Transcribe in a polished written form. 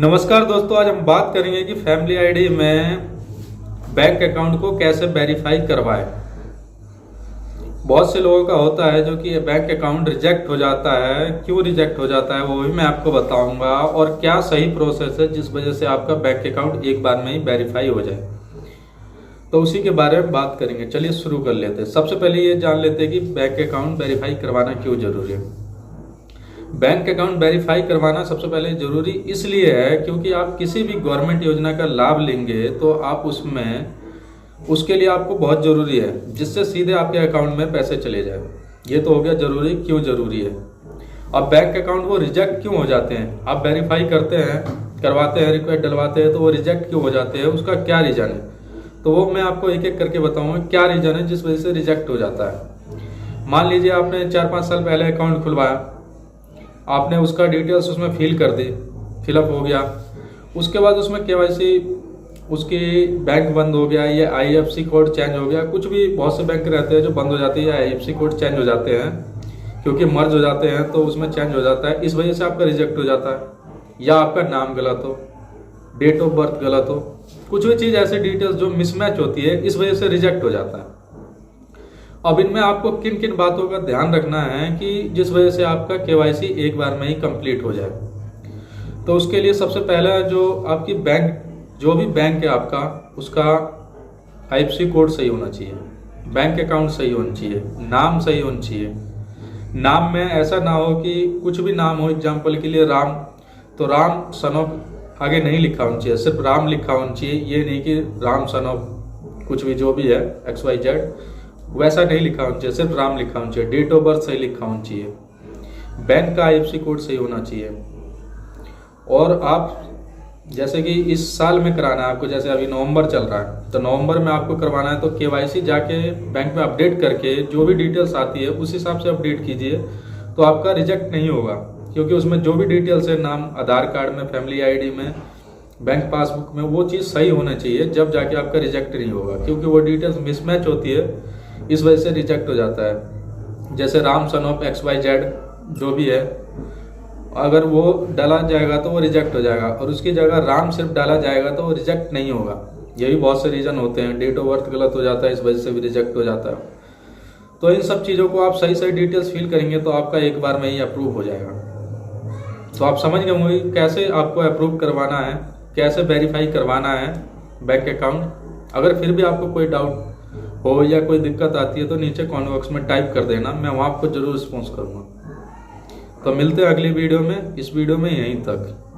नमस्कार दोस्तों, आज हम बात करेंगे कि फैमिली आईडी में बैंक अकाउंट को कैसे वेरीफाई करवाएं। बहुत से लोगों का होता है जो कि बैंक अकाउंट रिजेक्ट हो जाता है। क्यों रिजेक्ट हो जाता है वो भी मैं आपको बताऊंगा, और क्या सही प्रोसेस है जिस वजह से आपका बैंक अकाउंट एक बार में ही वेरीफाई हो जाए, तो उसी के बारे में बात करेंगे। चलिए शुरू कर लेते हैं। सबसे पहले ये जान लेते हैं कि बैंक अकाउंट वेरीफाई करवाना क्यों जरूरी है। बैंक अकाउंट वेरीफाई करवाना सबसे पहले जरूरी इसलिए है क्योंकि आप किसी भी गवर्नमेंट योजना का लाभ लेंगे तो आप उसके लिए आपको बहुत ज़रूरी है जिससे सीधे आपके अकाउंट में पैसे चले जाए। ये तो हो गया जरूरी। क्यों जरूरी है। अब बैंक अकाउंट वो रिजेक्ट क्यों हो जाते हैं, आप वेरीफाई करवाते हैं, रिक्वेस्ट डलवाते हैं, तो वो रिजेक्ट क्यों हो जाते हैं, उसका क्या रीज़न है, तो वो मैं आपको एक एक करके बताऊंगा क्या रीज़न है जिस वजह से रिजेक्ट हो जाता है। मान लीजिए आपने 4-5 साल पहले अकाउंट खुलवाया, आपने उसका डिटेल्स उसमें फिलअप हो गया, उसके बाद उसमें केवाईसी उसकी बैंक बंद हो गया, या आईएफएससी कोड चेंज हो गया। कुछ भी बहुत से बैंक रहते हैं जो बंद हो जाती है या आईएफएससी कोड चेंज हो जाते हैं क्योंकि मर्ज हो जाते हैं, तो उसमें चेंज हो जाता है। इस वजह से आपका रिजेक्ट हो जाता है, या आपका नाम गलत हो, डेट ऑफ बर्थ गलत हो, कुछ भी चीज़ ऐसे डिटेल्स जो मिसमैच होती है, इस वजह से रिजेक्ट हो जाता है। अब इनमें आपको किन किन बातों का ध्यान रखना है कि जिस वजह से आपका केवाईसी एक बार में ही कंप्लीट हो जाए। तो उसके लिए सबसे पहला जो आपकी जो भी बैंक है आपका, उसका आईएफएससी कोड सही होना चाहिए, बैंक अकाउंट सही होना चाहिए, नाम सही होना चाहिए। नाम में ऐसा ना हो कि कुछ भी नाम हो, एग्जाम्पल के लिए राम, तो राम सन ऑफ आगे नहीं लिखा होना चाहिए, सिर्फ राम लिखा होना चाहिए। ये नहीं कि राम सन ऑफ कुछ भी जो भी है XYZ, वैसा नहीं लिखा होना चाहिए, सिर्फ राम लिखा होना चाहिए। डेट ऑफ बर्थ सही लिखा होना चाहिए, बैंक का आईएफएससी कोड सही होना चाहिए। और आप जैसे कि इस साल में कराना है आपको, जैसे अभी नवंबर चल रहा है, तो नवंबर में आपको करवाना है, तो केवाईसी जाके बैंक में अपडेट करके जो भी डिटेल्स आती है उस हिसाब से अपडेट कीजिए, तो आपका रिजेक्ट नहीं होगा। क्योंकि उसमें जो भी डिटेल्स है, नाम, आधार कार्ड में, फैमिली आईडी में, बैंक पासबुक में, वो चीज़ सही होना चाहिए, जब जाके आपका रिजेक्ट नहीं होगा। क्योंकि वो डिटेल्स मिसमैच होती है, इस वजह से रिजेक्ट हो जाता है। जैसे राम सन ऑफ XYZ जो भी है, अगर वो डाला जाएगा तो वो रिजेक्ट हो जाएगा, और उसकी जगह राम सिर्फ डाला जाएगा तो वो रिजेक्ट नहीं होगा। ये भी बहुत से रीज़न होते हैं। डेट ऑफ बर्थ गलत हो जाता है, इस वजह से भी रिजेक्ट हो जाता है। तो इन सब चीज़ों को आप सही सही डिटेल्स फिल करेंगे तो आपका एक बार में ही अप्रूव हो जाएगा। तो आप समझ गए होंगे कैसे आपको अप्रूव करवाना है, कैसे वेरीफाई करवाना है बैंक अकाउंट। अगर फिर भी आपको कोई डाउट हो या कोई दिक्कत आती है तो नीचे कमेंट बॉक्स में टाइप कर देना, मैं वहाँ आपको जरूर रिस्पॉन्स करूँगा। तो मिलते हैं अगली वीडियो में। इस वीडियो में यहीं तक।